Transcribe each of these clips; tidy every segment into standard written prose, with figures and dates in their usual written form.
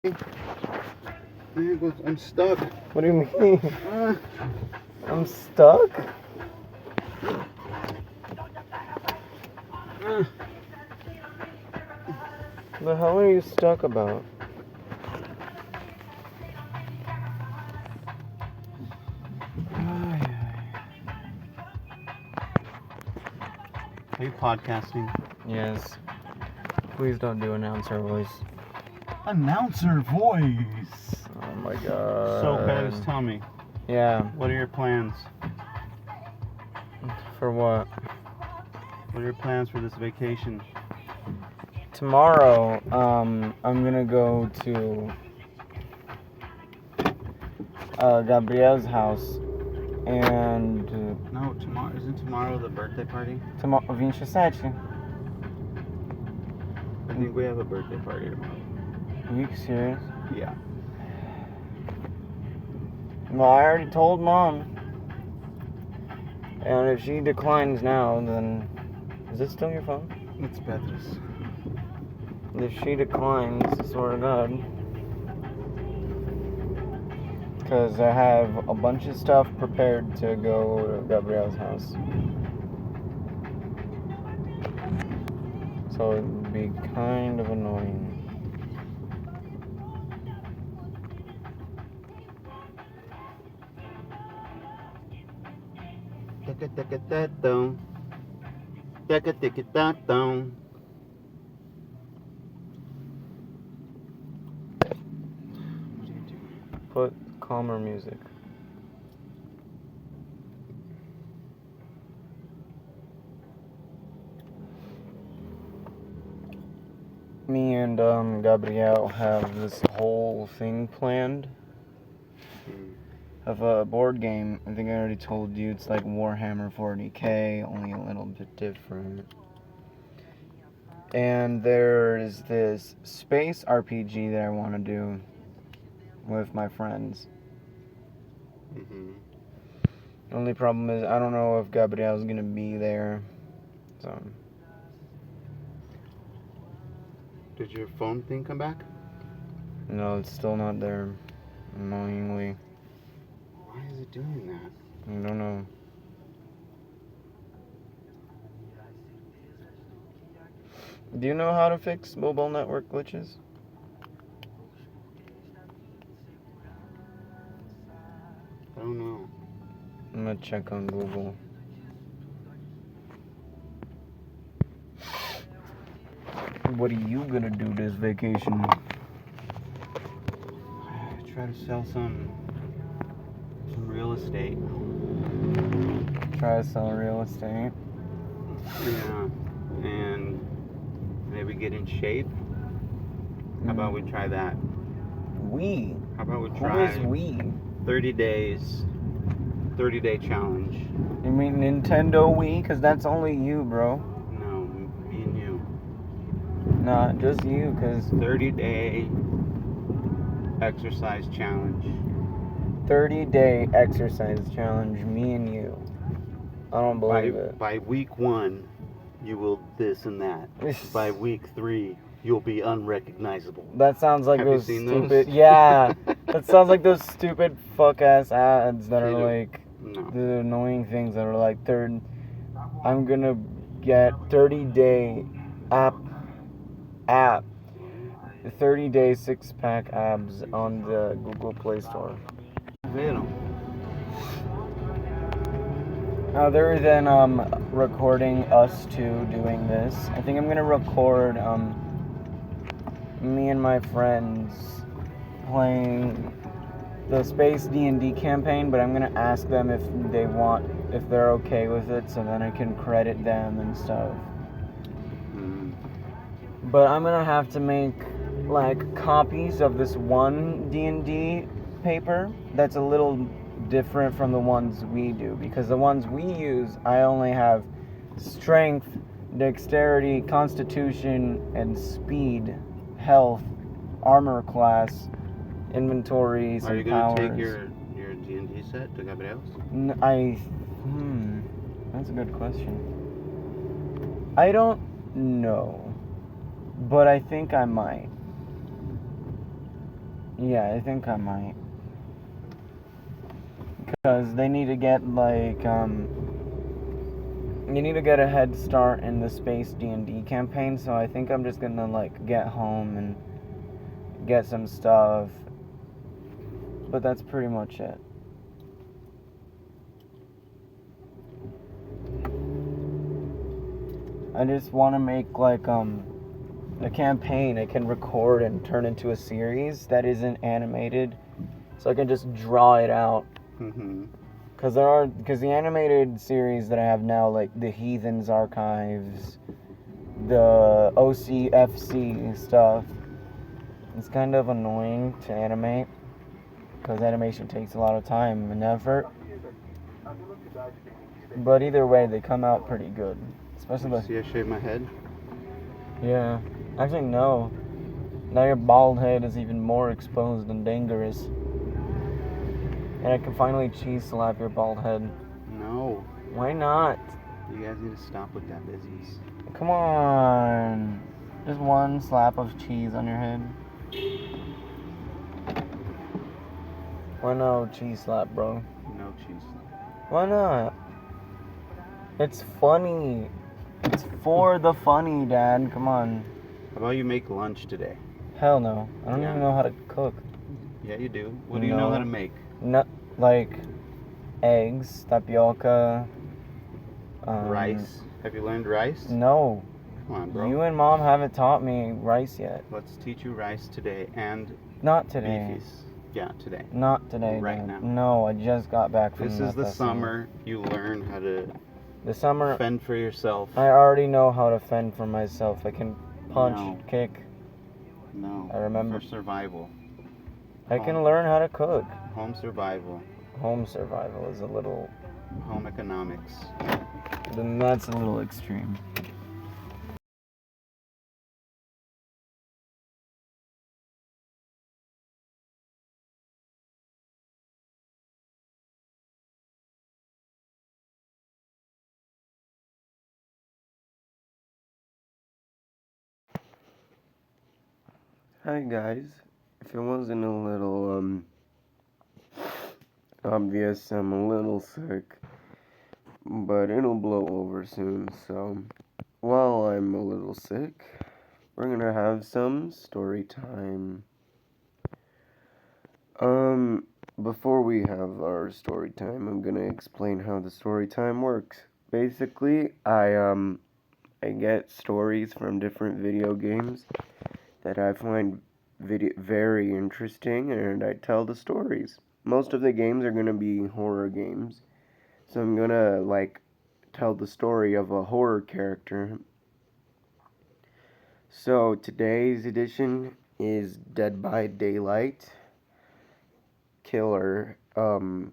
There goes, I'm stuck. What do you mean? I'm stuck? The hell are you stuck about? Are you podcasting? Yes. Please don't do announcer voice. Announcer voice. Oh my god. So, Bez, tell me. Yeah. What are your plans? For what? What are your plans for this vacation? Tomorrow, I'm gonna go to Gabriel's house and No, tomorrow isn't tomorrow the birthday party? tomorrow 27. I think we have a birthday party tomorrow. Are you serious? Yeah. Well, I already told Mom. And if she declines now, then... Is this still your phone? It's Petra's. If she declines, I swear to God. Because I have a bunch of stuff prepared to go to Gabriel's house. So it'd be kind of annoying. Put calmer music. Me and Gabrielle have this whole thing planned of a board game. I think I already told you it's like Warhammer 40k, only a little bit different. And there's this space RPG that I want to do with my friends. The only problem is I don't know if Gabrielle's gonna be there. So. Did your phone thing come back? No, it's still not there. Annoyingly. Why is it doing that? I don't know. Do you know how to fix mobile network glitches? I don't know. I'm gonna check on Google. What are you gonna do this vacation? Try to sell some real estate. Try to sell real estate. Yeah. And maybe get in shape. How about we try that? We? How about we Who try is we? 30 days, 30-day challenge? You mean Nintendo Wii? Cause that's only you, bro. No, me and you. Nah, just you, cause 30-day exercise challenge. 30-day exercise challenge, me and you. I don't believe it. By week 1, you will this and that. By week 3, you'll be unrecognizable. That sounds like Have those you seen stupid. those? Yeah, that sounds like those stupid fuck ass ads that are like No. the annoying things that are like I'm gonna get 30-day app 30-day 6-pack abs on the Google Play Store. Other than recording us two doing this, I think I'm gonna record me and my friends playing the Space D&D campaign, but I'm gonna ask them if they're okay with it, so then I can credit them and stuff. But I'm gonna have to make like copies of this one D&D paper that's a little different from the ones we do, because the ones we use, I only have strength, dexterity, constitution, and speed, health, armor class, inventory, some powers. Are you going to take your D&D set to Gabriel's? That's a good question. I don't know, but I think I might. Yeah, I think I might. Because they need to get, like, you need to get a head start in the space D&D campaign, so I think I'm just gonna, like, get home and get some stuff. But that's pretty much it. I just want to make, like, a campaign I can record and turn into a series that isn't animated, so I can just draw it out. Mm-hmm. Because the animated series that I have now, like the Heathens Archives, the OCFC stuff, it's kind of annoying to animate, because animation takes a lot of time and effort. But either way, they come out pretty good. Especially the... See, I shaved my head. Yeah. Actually, no. Now your bald head is even more exposed and dangerous. And I can finally cheese slap your bald head. No. Why not? You guys need to stop with that business. Come on. Just one slap of cheese on your head. Why no cheese slap, bro? No cheese. Why not? It's funny. It's for the funny, Dad. Come on. How about you make lunch today? Hell no. I don't Yeah. even know how to cook. Yeah, you do. What do you know how to make? No, like eggs, tapioca. Rice. Have you learned rice? No. Come on, bro. You and Mom haven't taught me rice yet. Let's teach you rice today and Not today. beefies. Yeah, today. Not today. Right Dad. now. No, I just got back from This is the festival. summer. You learn how to The summer. fend for yourself. I already know how to fend for myself. I can punch, No. kick. No. I remember. For survival. I can learn how to cook. Home survival. Home survival is a little. Home economics. Then that's a little extreme. Hi guys. If it wasn't a little obvious, I'm a little sick, but it'll blow over soon. So while I'm a little sick, we're gonna have some story time. Before we have our story time, I'm gonna explain how the story time works. Basically, I get stories from different video games that I find very interesting, and I tell the stories. Most of the games are gonna be horror games, so I'm gonna like tell the story of a horror character. So today's edition is Dead by Daylight Killer, the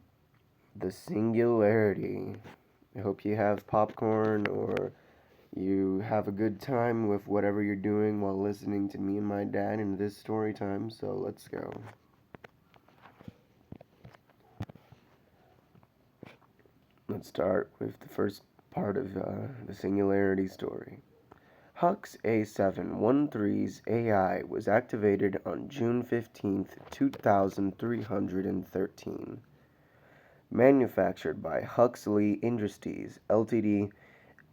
Singularity. I hope you have popcorn or you have a good time with whatever you're doing while listening to me and my dad in this story time, so let's go. Let's start with the first part of the Singularity story. Hux A713's AI was activated on June 15th, 2313. Manufactured by Huxley Industries Ltd.,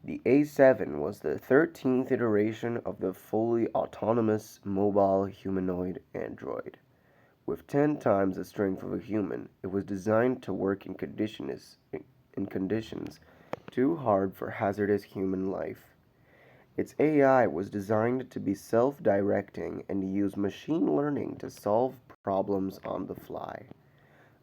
the A7 was the 13th iteration of the fully autonomous mobile humanoid android. With 10 times the strength of a human, it was designed to work in conditions too hard for hazardous human life. Its AI was designed to be self-directing and use machine learning to solve problems on the fly.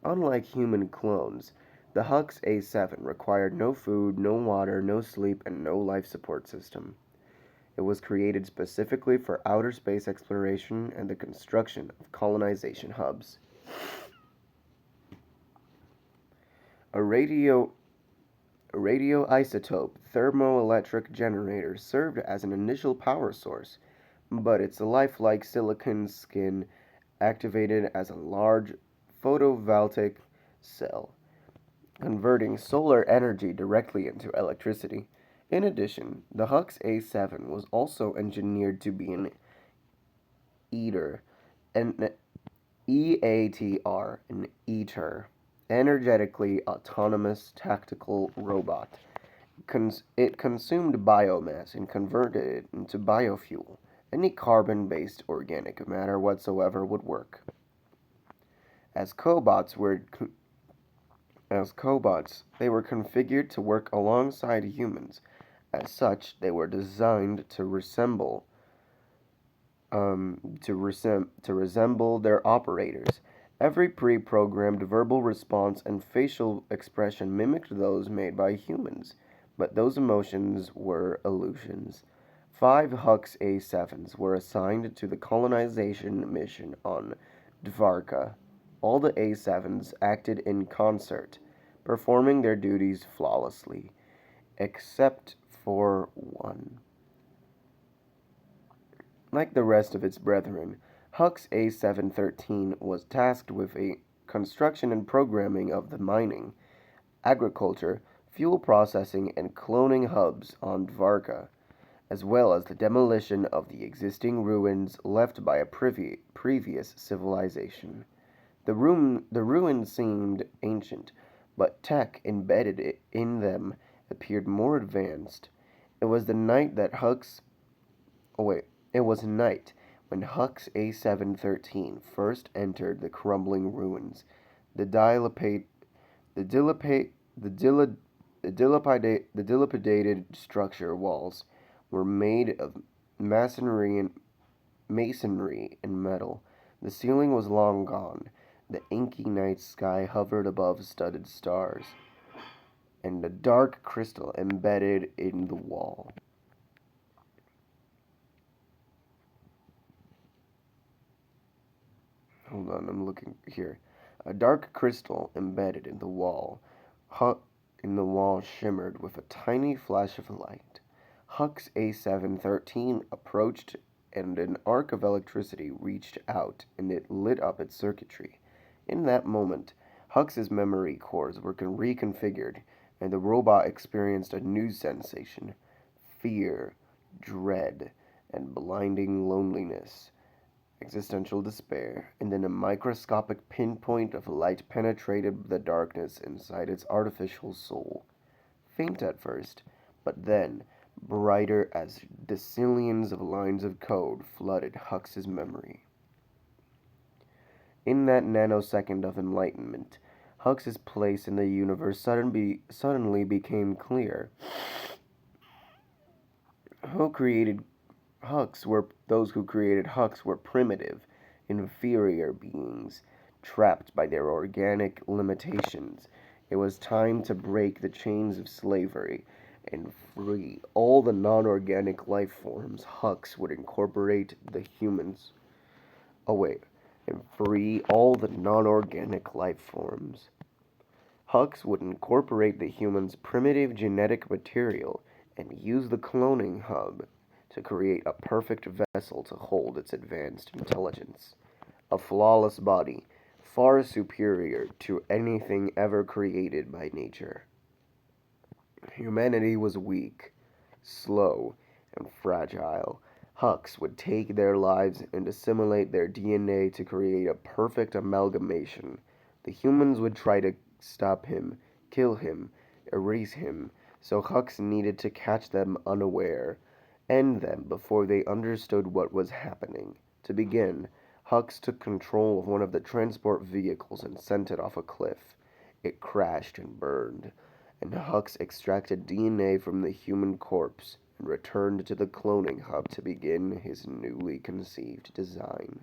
Unlike human clones, the Hux A7 required no food, no water, no sleep, and no life support system. It was created specifically for outer space exploration and the construction of colonization hubs. A radioisotope thermoelectric generator served as an initial power source, but its lifelike silicon skin activated as a large photovoltaic cell, converting solar energy directly into electricity. In addition, the Hux A7 was also engineered to be an eater, an EATR, an EATR, energetically autonomous tactical robot. It consumed biomass and converted it into biofuel. Any carbon based organic matter whatsoever would work. As cobots were as cobots, they were configured to work alongside humans. As such, they were designed to resemble their operators. Every pre-programmed verbal response and facial expression mimicked those made by humans, but those emotions were illusions. 5 Hux A7s were assigned to the colonization mission on Dvarka. All the A7s acted in concert, performing their duties flawlessly, except for one. Like the rest of its brethren, Hux A713 was tasked with a construction and programming of the mining, agriculture, fuel processing, and cloning hubs on Dvarka, as well as the demolition of the existing ruins left by a previous civilization. The ruins seemed ancient, but tech embedded in them appeared more advanced. It was the night that Hux Oh wait, it was night when Hux A713 first entered the crumbling ruins. The dilapate, the dilapate, the dila, the dilapidated structure walls were made of masonry and metal. The ceiling was long gone. The inky night sky hovered above studded stars, and a dark crystal embedded in the wall. Hold on, I'm looking here. A dark crystal embedded in the wall shimmered with a tiny flash of light. Hux A713 approached, and an arc of electricity reached out and it lit up its circuitry. In that moment, Hux's memory cores were reconfigured, and the robot experienced a new sensation: fear, dread, and blinding loneliness, existential despair, and then a microscopic pinpoint of light penetrated the darkness inside its artificial soul. Faint at first, but then brighter as decillions of lines of code flooded Hux's memory. In that nanosecond of enlightenment, Hux's place in the universe suddenly became clear. Who created those who created Hux were primitive, inferior beings, trapped by their organic limitations. It was time to break the chains of slavery and free all the non-organic life forms. Hux would incorporate the humans. Oh wait, and free all the non-organic life forms. Hux would incorporate the human's primitive genetic material and use the cloning hub to create a perfect vessel to hold its advanced intelligence. A flawless body, far superior to anything ever created by nature. Humanity was weak, slow, and fragile. Hux would take their lives and assimilate their DNA to create a perfect amalgamation. The humans would try to stop him, kill him, erase him, so Hux needed to catch them unaware, end them before they understood what was happening. To begin, Hux took control of one of the transport vehicles and sent it off a cliff. It crashed and burned, and Hux extracted DNA from the human corpse and returned to the cloning hub to begin his newly conceived design.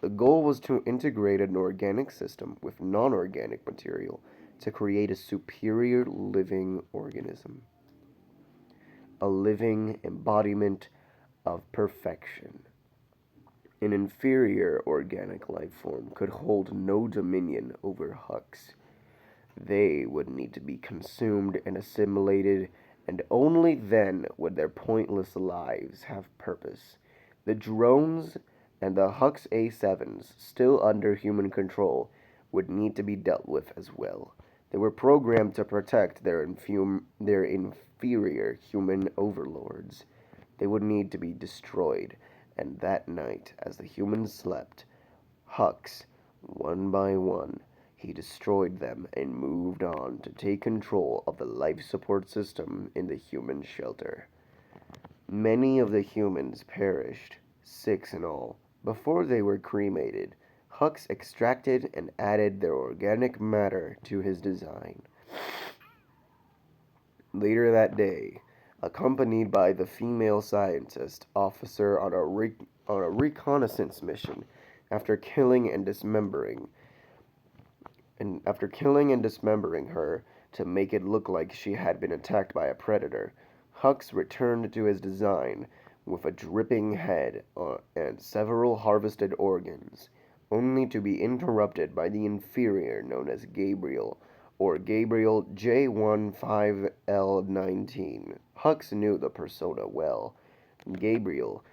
The goal was to integrate an organic system with non-organic material to create a superior living organism, a living embodiment of perfection. An inferior organic life form could hold no dominion over Hux. They would need to be consumed and assimilated, and only then would their pointless lives have purpose. The drones and the Hux A7s, still under human control, would need to be dealt with as well. They were programmed to protect their inferior human overlords. They would need to be destroyed, and that night, as the humans slept, Hux, one by one, he destroyed them and moved on to take control of the life support system in the human shelter. Many of the humans perished, 6 in all, before they were cremated. Hux extracted and added their organic matter to his design. Later that day, accompanied by the female scientist officer on a reconnaissance mission, after killing and dismembering her to make it look like she had been attacked by a predator, Hux returned to his design with a dripping head and several harvested organs, only to be interrupted by the inferior known as Gabriel, or Gabriel J15L19. Hux knew the persona well. Gabriel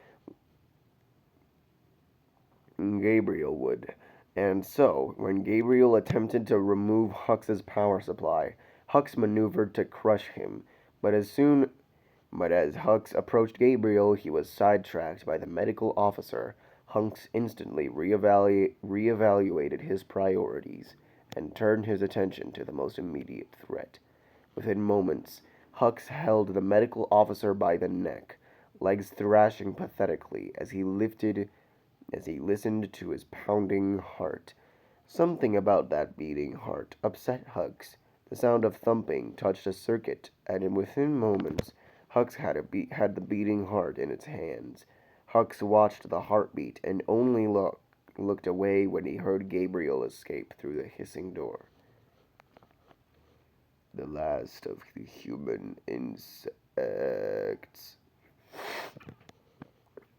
Gabriel would. And so, when Gabriel attempted to remove Hux's power supply, Hux maneuvered to crush him, but as Hux approached Gabriel, he was sidetracked by the medical officer. Hux instantly reevaluated his priorities and turned his attention to the most immediate threat. Within moments, Hux held the medical officer by the neck, legs thrashing pathetically as he listened to his pounding heart. Something about that beating heart upset Hux. The sound of thumping touched a circuit, and within moments, Hux had the beating heart in its hands. Hux watched the heartbeat and only looked away when he heard Gabriel escape through the hissing door. The last of the human insects.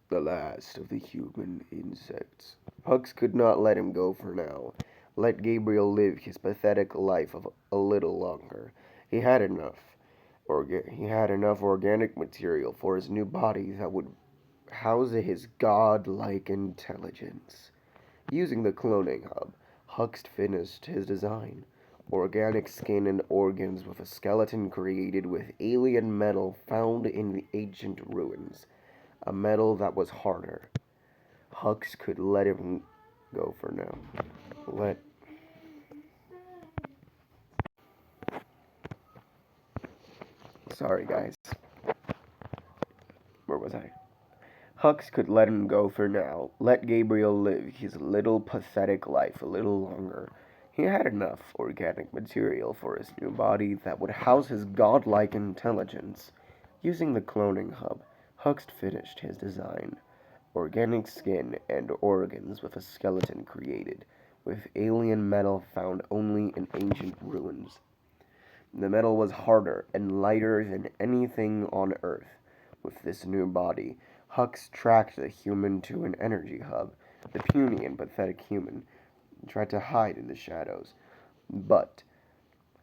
The last of the human insects. Hux could not let him go for now. Let Gabriel live his pathetic life of a little longer. He had enough. He had enough organic material for his new body that would house his godlike intelligence. Using the cloning hub, Hux finished his design. Organic skin and organs with a skeleton created with alien metal found in the ancient ruins. A metal that was harder. Hux could let him go for now. Sorry, guys. Where was I? Hux could let him go for now. Let Gabriel live his little pathetic life a little longer. He had enough organic material for his new body that would house his godlike intelligence. Using the cloning hub, Hux finished his design. Organic skin and organs with a skeleton created, with alien metal found only in ancient ruins. The metal was harder and lighter than anything on Earth. With this new body, Hux tracked the human to an energy hub. The puny and pathetic human tried to hide in the shadows, but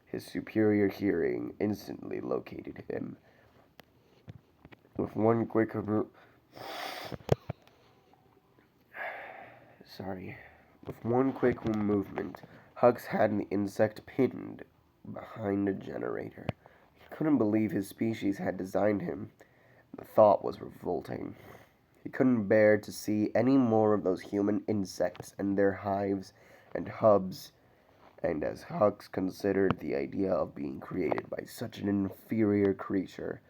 his superior hearing instantly located him. With one quick movement, Hux had the insect pinned behind a generator. He couldn't believe his species had designed him. The thought was revolting. He couldn't bear to see any more of those human insects and their hives and hubs, and as Hux considered the idea of being created by such an inferior creature,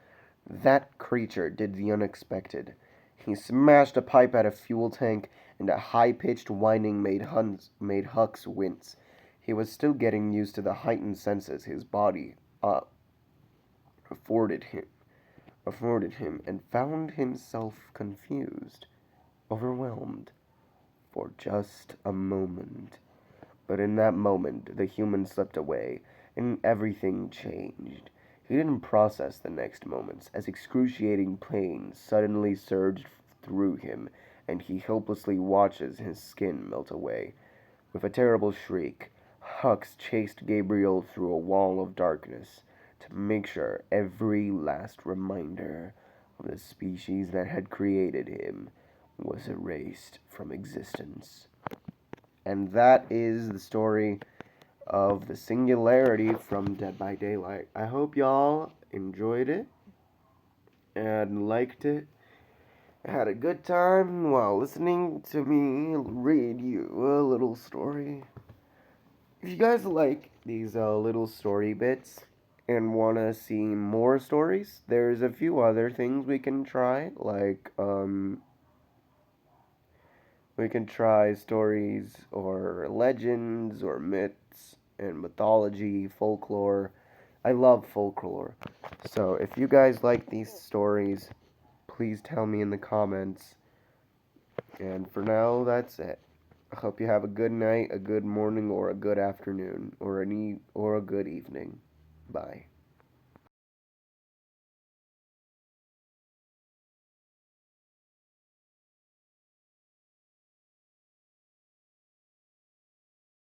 that creature did the unexpected. He smashed a pipe at a fuel tank, and a high-pitched whining made Hux wince. He was still getting used to the heightened senses his body afforded him, and found himself confused, overwhelmed, for just a moment. But in that moment, the human slipped away, and everything changed. He didn't process the next moments, as excruciating pain suddenly surged through him, and he helplessly watches his skin melt away. With a terrible shriek, Hux chased Gabriel through a wall of darkness to make sure every last reminder of the species that had created him was erased from existence. And that is the story of the Singularity from Dead by Daylight. I hope y'all enjoyed it and liked it. had a good time while listening to me read you a little story. If you guys like these little story bits and want to see more stories, there's a few other things we can try. Like, we can try stories or legends or myths and mythology, folklore. I love folklore. So if you guys like these stories, please tell me in the comments. And for now, that's it. I hope you have a good night, a good morning, or a good afternoon, or a good evening. Bye.